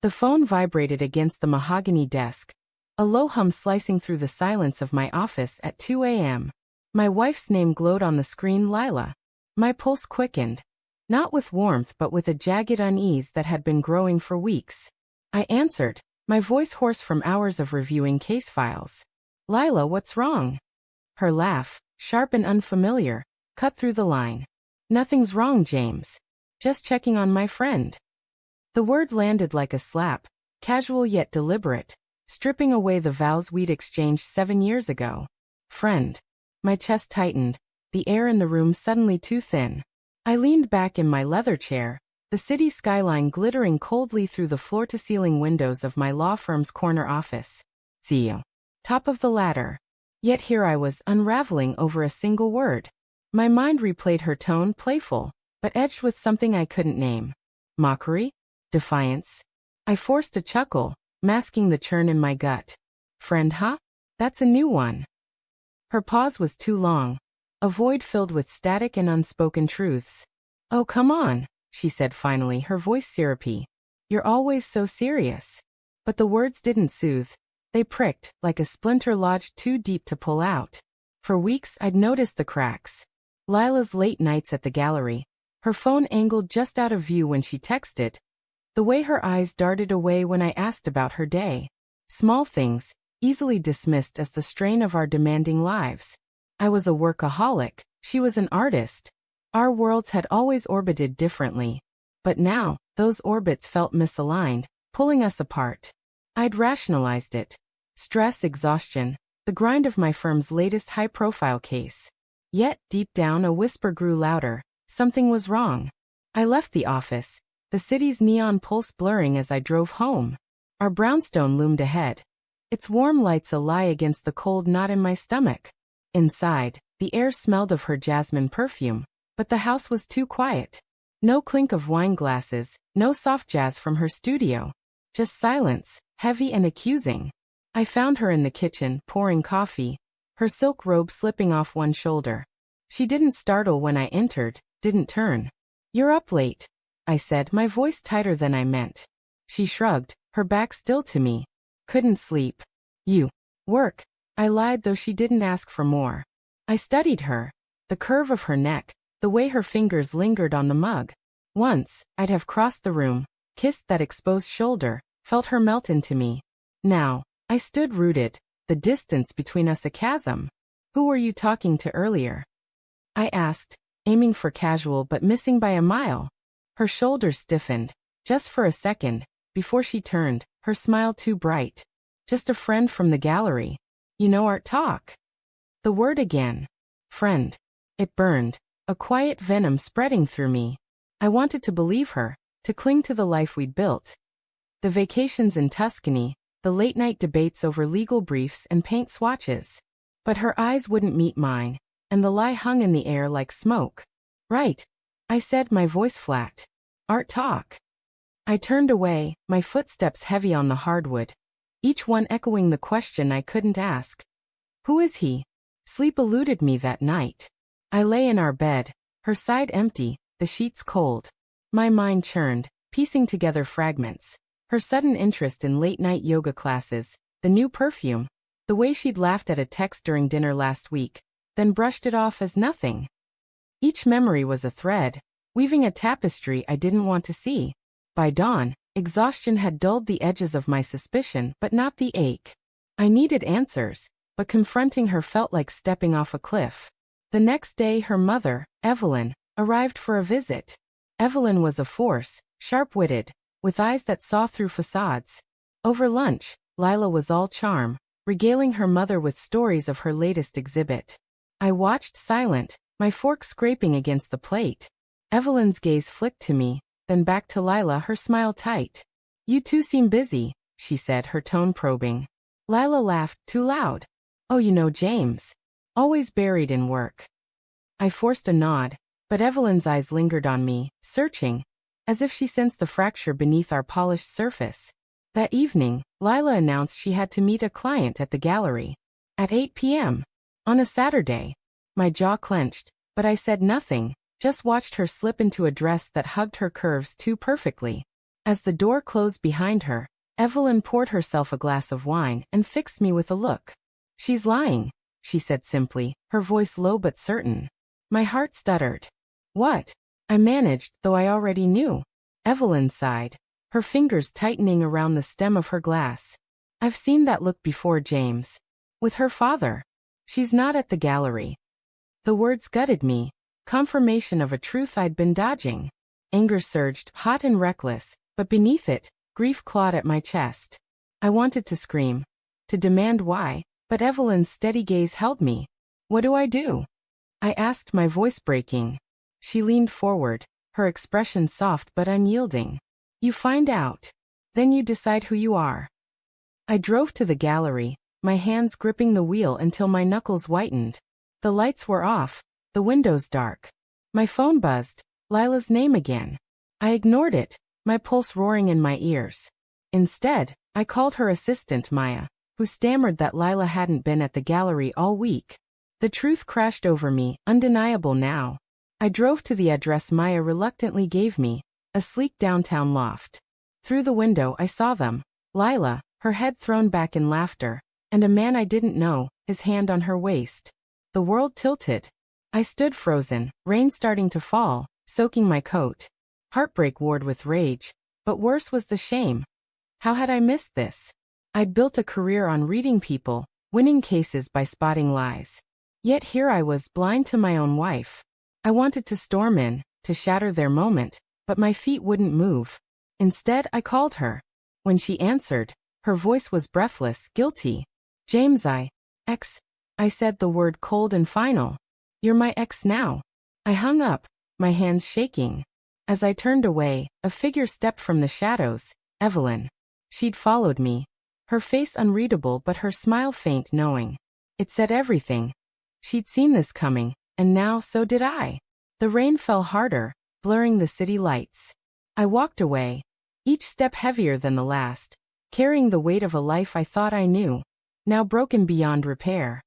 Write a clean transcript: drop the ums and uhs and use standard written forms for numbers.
The phone vibrated against the mahogany desk, a low hum slicing through the silence of my office at 2 a.m. My wife's name glowed on the screen, Lila. My pulse quickened, not with warmth but with a jagged unease that had been growing for weeks. I answered, my voice hoarse from hours of reviewing case files. Lila, what's wrong? Her laugh, sharp and unfamiliar, cut through the line. Nothing's wrong, James. Just checking on my friend. The word landed like a slap, casual yet deliberate, stripping away the vows we'd exchanged 7 years ago. Friend. My chest tightened, the air in the room suddenly too thin. I leaned back in my leather chair, the city skyline glittering coldly through the floor-to-ceiling windows of my law firm's corner office. See you. Top of the ladder. Yet here I was, unraveling over a single word. My mind replayed her tone, playful, but edged with something I couldn't name. Mockery? Defiance? I forced a chuckle, masking the churn in my gut. Friend, huh? That's a new one. Her pause was too long, a void filled with static and unspoken truths. Oh, come on, she said finally, her voice syrupy. You're always so serious. But the words didn't soothe. They pricked, like a splinter lodged too deep to pull out. For weeks I'd noticed the cracks. Lila's late nights at the gallery, her phone angled just out of view when she texted, the way her eyes darted away when I asked about her day. Small things, easily dismissed as the strain of our demanding lives. I was a workaholic, she was an artist. Our worlds had always orbited differently. But now, those orbits felt misaligned, pulling us apart. I'd rationalized it. Stress, exhaustion, the grind of my firm's latest high-profile case. Yet, deep down, a whisper grew louder. Something was wrong. I left the office, the city's neon pulse blurring as I drove home. Our brownstone loomed ahead, its warm lights a lie against the cold knot in my stomach. Inside, the air smelled of her jasmine perfume, but the house was too quiet. No clink of wine glasses, no soft jazz from her studio. Just silence, heavy and accusing. I found her in the kitchen, pouring coffee, her silk robe slipping off one shoulder. She didn't startle when I entered, didn't turn. You're up late, I said, my voice tighter than I meant. She shrugged, her back still to me. Couldn't sleep. You. Work. I lied, though she didn't ask for more. I studied her. The curve of her neck, the way her fingers lingered on the mug. Once, I'd have crossed the room, kissed that exposed shoulder, felt her melt into me. Now, I stood rooted, the distance between us a chasm. Who were you talking to earlier? I asked, aiming for casual but missing by a mile. Her shoulders stiffened, just for a second, before she turned, her smile too bright. Just a friend from the gallery. You know, art talk. The word again. Friend. It burned, a quiet venom spreading through me. I wanted to believe her, to cling to the life we'd built. The vacations in Tuscany, the late-night debates over legal briefs and paint swatches. But her eyes wouldn't meet mine, and the lie hung in the air like smoke. Right, I said, my voice flat. Art talk. I turned away, my footsteps heavy on the hardwood, each one echoing the question I couldn't ask. Who is he? Sleep eluded me that night. I lay in our bed, her side empty, the sheets cold. My mind churned, piecing together fragments. Her sudden interest in late-night yoga classes, the new perfume, the way she'd laughed at a text during dinner last week, then brushed it off as nothing. Each memory was a thread, weaving a tapestry I didn't want to see. By dawn, exhaustion had dulled the edges of my suspicion but not the ache. I needed answers, but confronting her felt like stepping off a cliff. The next day her mother, Evelyn, arrived for a visit. Evelyn was a force, sharp-witted, with eyes that saw through facades. Over lunch, Lila was all charm, regaling her mother with stories of her latest exhibit. I watched silent, my fork scraping against the plate. Evelyn's gaze flicked to me, then back to Lila, her smile tight. You two seem busy, she said, her tone probing. Lila laughed, too loud. Oh, you know James. Always buried in work. I forced a nod, but Evelyn's eyes lingered on me, searching, as if she sensed the fracture beneath our polished surface. That evening, Lila announced she had to meet a client at the gallery. At 8 p.m. On a Saturday. My jaw clenched, but I said nothing, just watched her slip into a dress that hugged her curves too perfectly. As the door closed behind her, Evelyn poured herself a glass of wine and fixed me with a look. "She's lying," she said simply, her voice low but certain. My heart stuttered. "What?" I managed, though I already knew. Evelyn sighed, her fingers tightening around the stem of her glass. "I've seen that look before, James. With her father. She's not at the gallery." The words gutted me, confirmation of a truth I'd been dodging. Anger surged, hot and reckless, but beneath it, grief clawed at my chest. I wanted to scream, to demand why, but Evelyn's steady gaze held me. "What do I do?" I asked, my voice breaking. She leaned forward, her expression soft but unyielding. "You find out. Then you decide who you are." I drove to the gallery, my hands gripping the wheel until my knuckles whitened. The lights were off, the windows dark. My phone buzzed, Lila's name again. I ignored it, my pulse roaring in my ears. Instead, I called her assistant, Maya, who stammered that Lila hadn't been at the gallery all week. The truth crashed over me, undeniable now. I drove to the address Maya reluctantly gave me, a sleek downtown loft. Through the window I saw them, Lila, her head thrown back in laughter, and a man I didn't know, his hand on her waist. The world tilted. I stood frozen, rain starting to fall, soaking my coat. Heartbreak warred with rage, but worse was the shame. How had I missed this? I'd built a career on reading people, winning cases by spotting lies. Yet here I was, blind to my own wife. I wanted to storm in, to shatter their moment, but my feet wouldn't move. Instead, I called her. When she answered, her voice was breathless, guilty. "James, I said the word cold and final. "You're my ex now." I hung up, my hands shaking. As I turned away, a figure stepped from the shadows, Evelyn. She'd followed me. Her face unreadable but her smile faint, knowing. It said everything. She'd seen this coming, and now so did I. The rain fell harder, blurring the city lights. I walked away, each step heavier than the last, carrying the weight of a life I thought I knew, now broken beyond repair.